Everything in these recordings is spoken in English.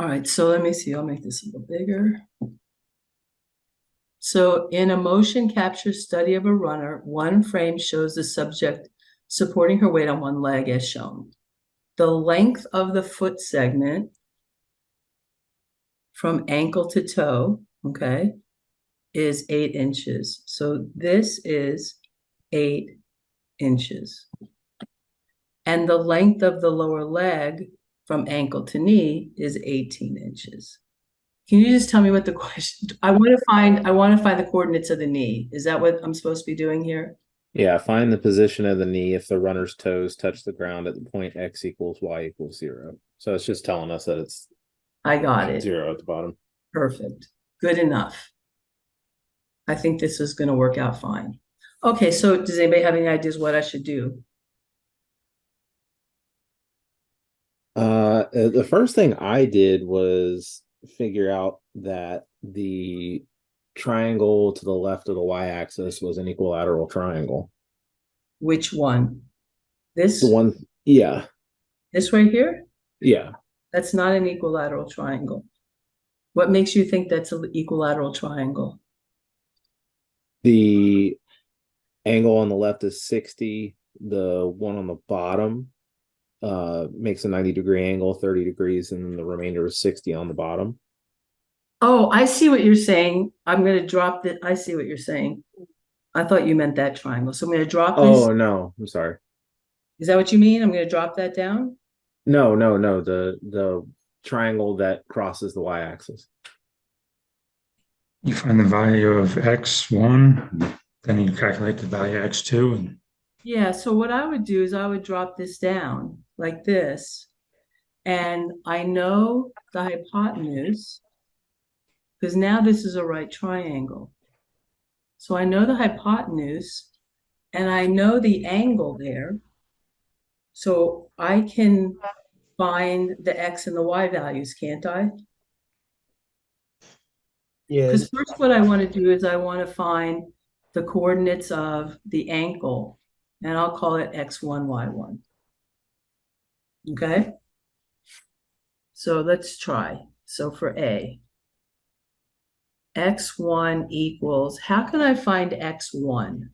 All right, so let me see. I'll make this a little bigger. So in a motion capture study of a runner, one frame shows the subject supporting her weight on one leg as shown. The length of the foot segment from ankle to toe, okay, is 8 inches. So this is 8 inches. And the length of the lower leg from ankle to knee is 18 inches. Can you just tell me what the question? I want to find the coordinates of the knee. Is that what I'm supposed to be doing here? Yeah, find the position of the knee if the runner's toes touch the ground at the point x equals y equals 0. So it's just telling us that it's I got it. 0 at the bottom. Perfect. Good enough. I think this is going to work out fine. Okay, so does anybody have any ideas what I should do? The first thing I did was figure out that the triangle to the left of the y-axis was an equilateral triangle. Which one? The This one, yeah, this right here? yeah. That's not an equilateral triangle. What makes you think that's an equilateral triangle? The angle on the left is 60. The one on the bottom makes a 90-degree angle, 30 degrees, and then the remainder is 60 on the bottom. Oh, I see what you're saying. I'm going to drop the, I see what you're saying. I thought you meant that triangle. So I'm going to drop this. Oh no, I'm sorry. Is that what you mean? I'm going to drop that down? No. The triangle that crosses the y-axis. You find the value of x1, then you calculate the value of x2, and Yeah, so what I would do is I would drop this down like this. And I know the hypotenuse because now this is a right triangle. So I know the hypotenuse and I know the angle there. So I can find the x and the y values, can't I? Because Yes. first what I want to do is I want to find the coordinates of the ankle, and I'll call it x1, y1. Okay? So let's try. So for A, x1 equals, how can I find x1?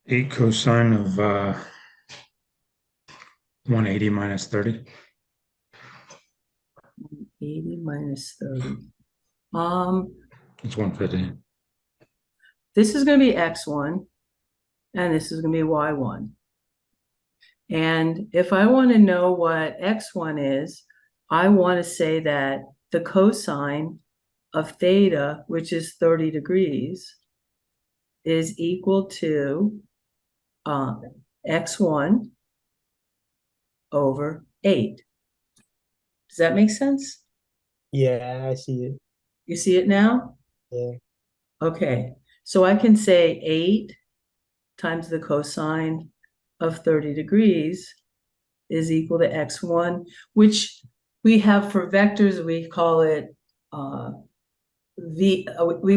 8 cosine of 180 minus 30. 80 minus 30. It's 150. This is going to be x1, and this is going to be y1. And if I want to know what x1 is, I want to say that the cosine of theta, which is 30 degrees, is equal to x1 over 8. Does that make sense? Yeah, I see it. You see it now? Yeah. Okay, so I can say 8 times the cosine of 30 degrees is equal to x1, which we have for vectors, we call it we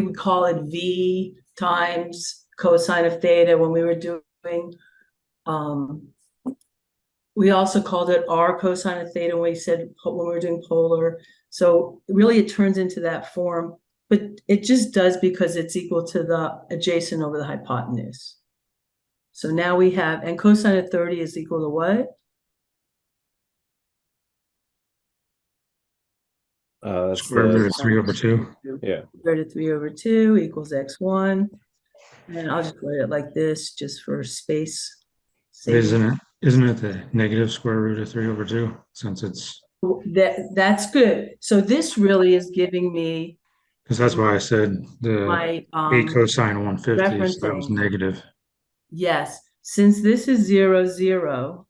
would call it v times cosine of theta when we were doing, we also called it r cosine of theta when we were doing polar. So really it turns into that form, but it just does because it's equal to the adjacent over the hypotenuse. So now we have, and cosine of 30 is equal to what? Square root of 3 over 2. Yeah. Square root of 3 over 2 equals x1. And I'll just write it like this, just for space sake. Isn't it the negative square root of 3 over 2, since it's, That's good. So this really is giving me because that's why I said the my 8 cosine of 150, reference so that was angle. negative. Yes, since this is 0, 0,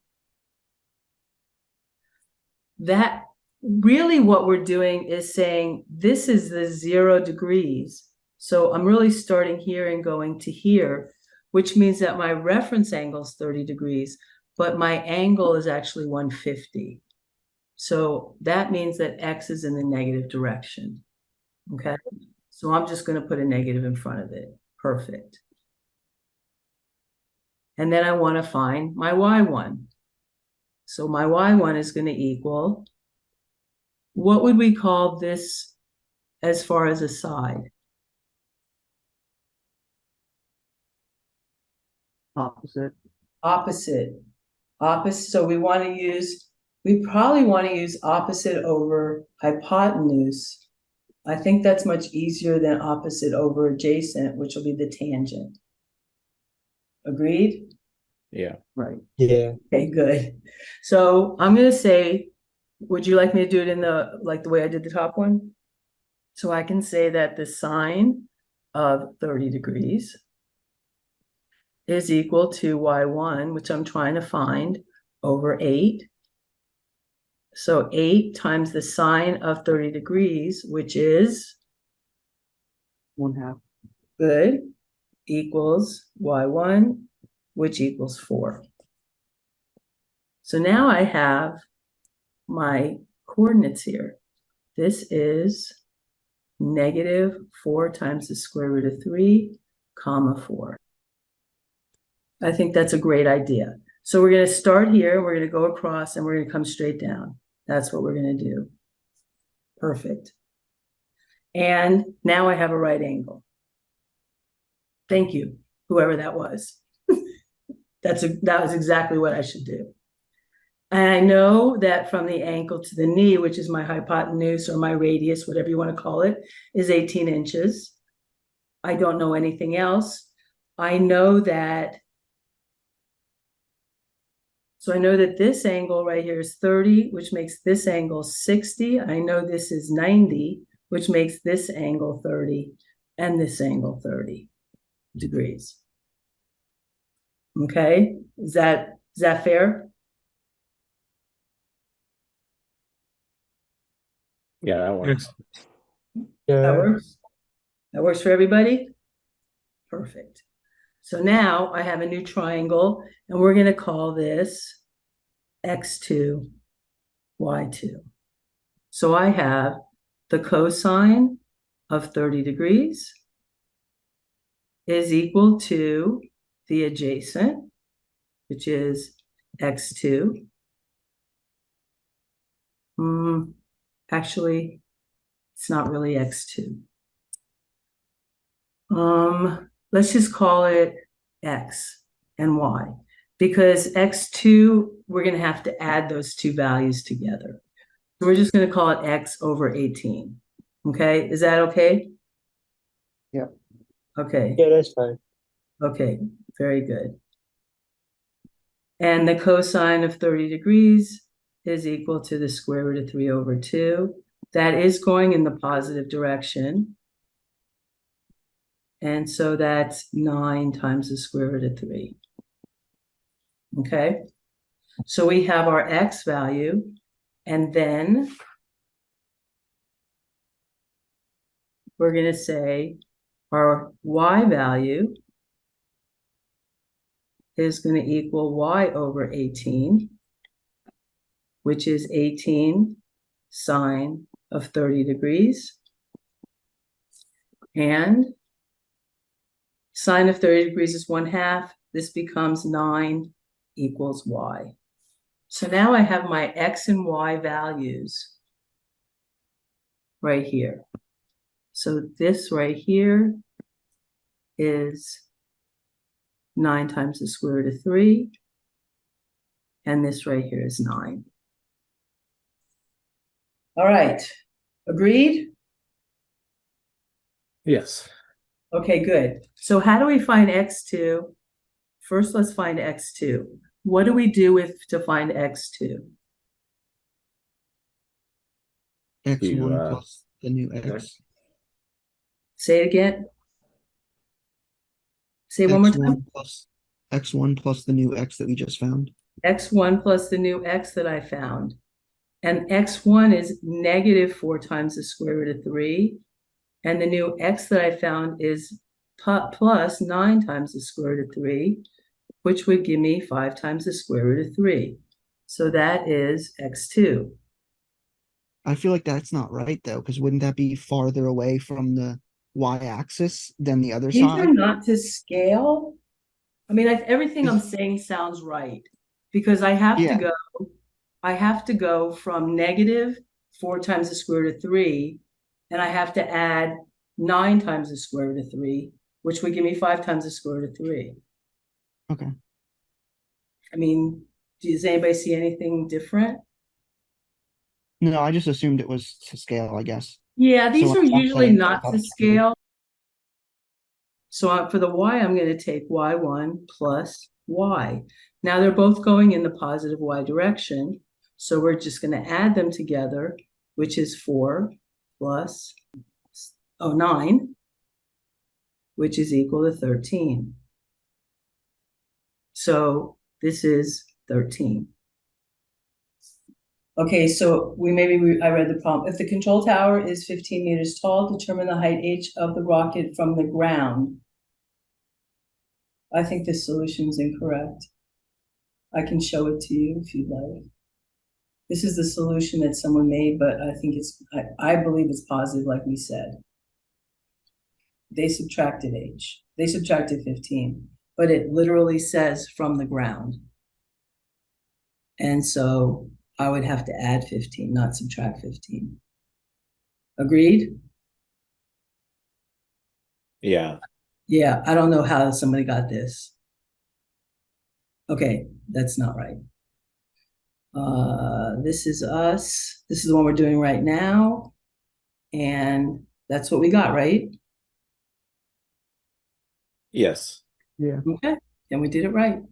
that really what we're doing is saying this is the 0 degrees. So I'm really starting here and going to here, which means that my reference angle is 30 degrees, but my angle is actually 150. So that means that x is in the negative direction. Okay, so I'm just going to put a negative in front of it. Perfect. And then I want to find my y1. So my y1 is going to equal, what would we call this as far as a side? Opposite. Opposite. Opposite. So we want to use, we probably want to use opposite over hypotenuse. I think that's much easier than opposite over adjacent, which will be the tangent. Agreed? Yeah. Right. Yeah. Okay, good. So I'm gonna say, would you like me to do it in the, like the way I did the top one? So I can say that the sine of 30 degrees is equal to y1, which I'm trying to find, over 8. So 8 times the sine of 30 degrees, which is 1/2. good, equals y1, which equals 4. So now I have my coordinates here. This is -4 times the square root of 3, comma 4. I think that's a great idea. So we're going to start here, we're going to go across, and we're going to come straight down. That's what we're going to do. Perfect. And now I have a right angle. Thank you, whoever that was. That was exactly what I should do. And I know that from the ankle to the knee, which is my hypotenuse or my radius, whatever you want to call it, is 18 inches. I don't know anything else. I know that, so I know that this angle right here is 30, which makes this angle 60. I know this is 90, which makes this angle 30, and this angle 30 degrees. Okay, is that fair? Yeah, that works. That Yeah. works? That works for everybody? Perfect. So now I have a new triangle, and we're going to call this x2, y2. So I have the cosine of 30 degrees is equal to the adjacent, which is x2. Actually, it's not really x2. Let's just call it x and y, because x2, we're going to have to add those two values together. So we're just going to call it x over 18. Okay, is that okay? Yeah. Okay. Yeah, that's fine. Okay, very good. And the cosine of 30 degrees is equal to the square root of 3 over 2. That is going in the positive direction. And so that's 9 times the square root of 3. Okay, so we have our x value, and then we're going to say our y value is going to equal y over 18, which is 18 sine of 30 degrees. And sine of 30 degrees is 1/2. This becomes 9 equals y. So now I have my x and y values right here. So this right here is 9 times the square root of 3. And this right here is 9. All right, agreed? Yes. Okay, good. So how do we find x2? First, let's find x2. What do we do to find x2? X1 You, plus the new X. Say it again. Say it one more time. X1 plus the new X that we just found. X1 plus the new x that I found. And x1 is -4 times the square root of 3. And the new x that I found is plus 9 times the square root of 3, which would give me 5 times the square root of 3. So that is x2. I feel like that's not right though, because wouldn't that be farther away from the y-axis than the other These are side? not to scale. I mean, everything I'm saying sounds right. because I have to Yeah. go from negative 4 times the square root of 3, and I have to add 9 times the square root of 3, which would give me 5 times the square root of 3. Okay. I mean, does anybody see anything different? No, I just assumed it was to scale, I guess. Yeah, So these when are I start usually saying not to scale. So for the y, I'm going to take y1 plus y. Now they're both going in the positive y direction. So we're just going to add them together, which is 4 plus 9, which is equal to 13. So this is 13. Okay, so I read the prompt. If the control tower is 15 meters tall, determine the height h of the rocket from the ground. I think this solution is incorrect. I can show it to you if you'd like. This is the solution that someone made, but I think I believe it's positive, like we said. They subtracted h. They subtracted 15, but it literally says from the ground. And so I would have to add 15, not subtract 15. Agreed? Yeah. Yeah, I don't know how somebody got this. Okay, that's not right. This is us. This is the one we're doing right now. And that's what we got, right? Yes. Yeah. Okay, then we did it right.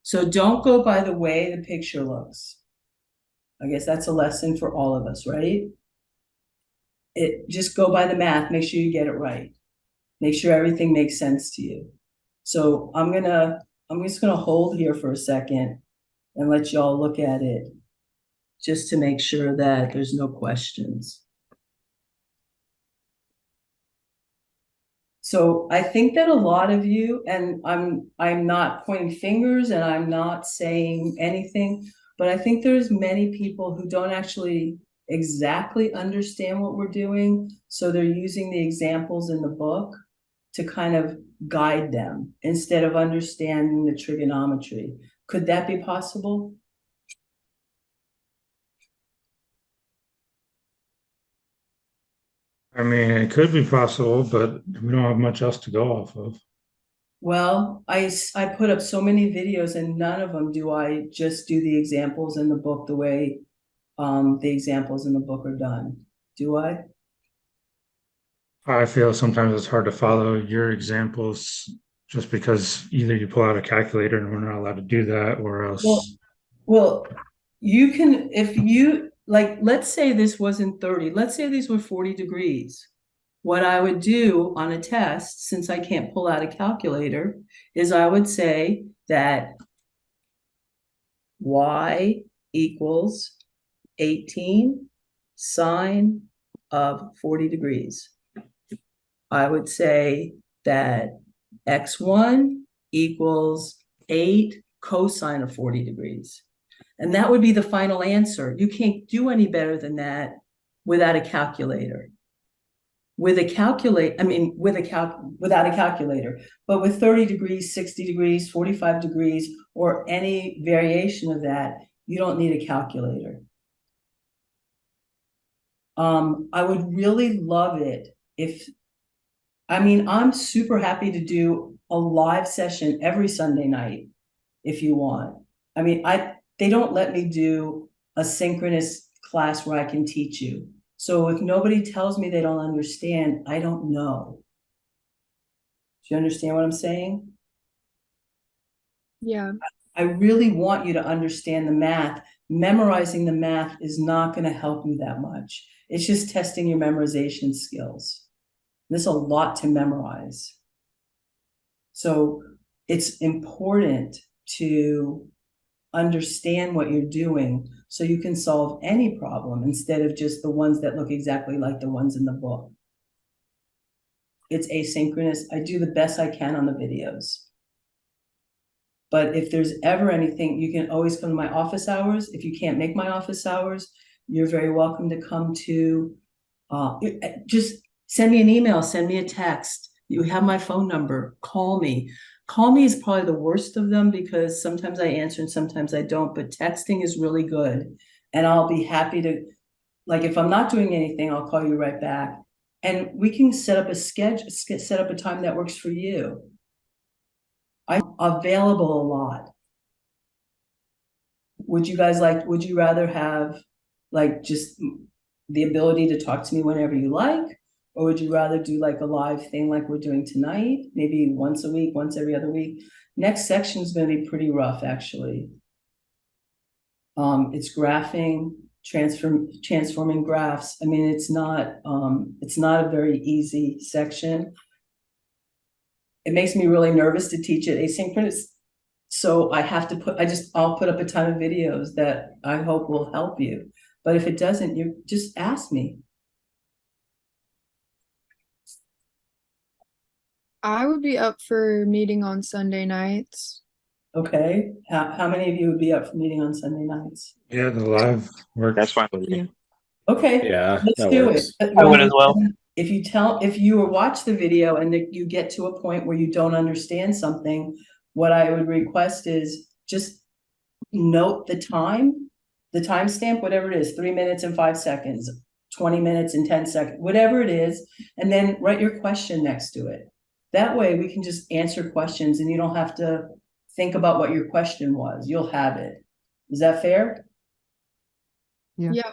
So don't go by the way the picture looks. I guess that's a lesson for all of us, right? Just go by the math, make sure you get it right. Make sure everything makes sense to you. So I'm just gonna hold here for a second and let y'all look at it just to make sure that there's no questions. So I think that a lot of you, and I'm not pointing fingers and I'm not saying anything, but I think there's many people who don't actually exactly understand what we're doing. So they're using the examples in the book to kind of guide them instead of understanding the trigonometry. Could that be possible? I mean, it could be possible, but we don't have much else to go off of. Well, I put up so many videos and none of them do I just do the examples in the book the way the examples in the book are done. Do I? I feel sometimes it's hard to follow your examples just because either you pull out a calculator and we're not allowed to do that, or else. Well, you can, if you, like, let's say this wasn't 30, let's say these were 40 degrees. What I would do on a test, since I can't pull out a calculator, is I would say that y equals 18 sine of 40 degrees. I would say that x1 equals 8 cosine of 40 degrees. And that would be the final answer. You can't do any better than that without a calculator. Without a calculator, but with 30 degrees, 60 degrees, 45 degrees, or any variation of that, you don't need a calculator. I would really love it if, I'm super happy to do a live session every Sunday night if you want. They don't let me do a synchronous class where I can teach you. So if nobody tells me they don't understand, I don't know. Do you understand what I'm saying? Yeah. I really want you to understand the math. Memorizing the math is not going to help you that much. It's just testing your memorization skills. There's a lot to memorize. So it's important to understand what you're doing so you can solve any problem instead of just the ones that look exactly like the ones in the book. It's asynchronous. I do the best I can on the videos. But if there's ever anything, you can always come to my office hours. If you can't make my office hours, you're very welcome to come to, just send me an email, send me a text. You have my phone number, call me. call me is probably the worst of them because sometimes I answer and sometimes I don't, but texting is really good. And I'll be happy to, like, if I'm not doing anything, I'll call you right back. And we can set up a schedule, set up a time that works for you. I'm available a lot. Would you rather have like just the ability to talk to me whenever you like? Or would you rather do like a live thing like we're doing tonight? Maybe once a week, once every other week? Next section is going to be pretty rough, actually. It's graphing, transforming graphs. I mean, it's not a very easy section. It makes me really nervous to teach it asynchronous. So I'll put up a ton of videos that I hope will help you. But if it doesn't, you just ask me. I would be up for meeting on Sunday nights. Okay, how many of you would be up for meeting on Sunday nights? Yeah, the live works. That's fine with me. Okay, Yeah, let's that do works. it. I would as well. If you watch the video and you get to a point where you don't understand something, what I would request is just note the timestamp, whatever it is, 3 minutes and 5 seconds, 20 minutes and 10 seconds, whatever it is, and then write your question next to it. That way we can just answer questions and you don't have to think about what your question was. You'll have it. Is that fair? Yeah. Yeah.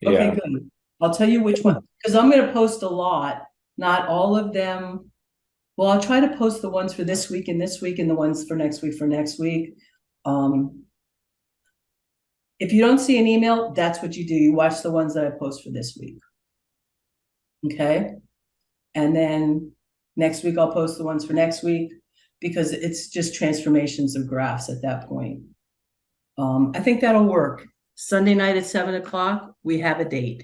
Okay, Yeah, good. I'll tell you which one, because I'm gonna post a lot, not all of them. Well, I'll try to post the ones for this week and the ones for next week. If you don't see an email, that's what you do. You watch the ones that I post for this week. Okay? And then next week I'll post the ones for next week because it's just transformations of graphs at that point. I think that'll work. Sunday night at 7 o'clock, we have a date.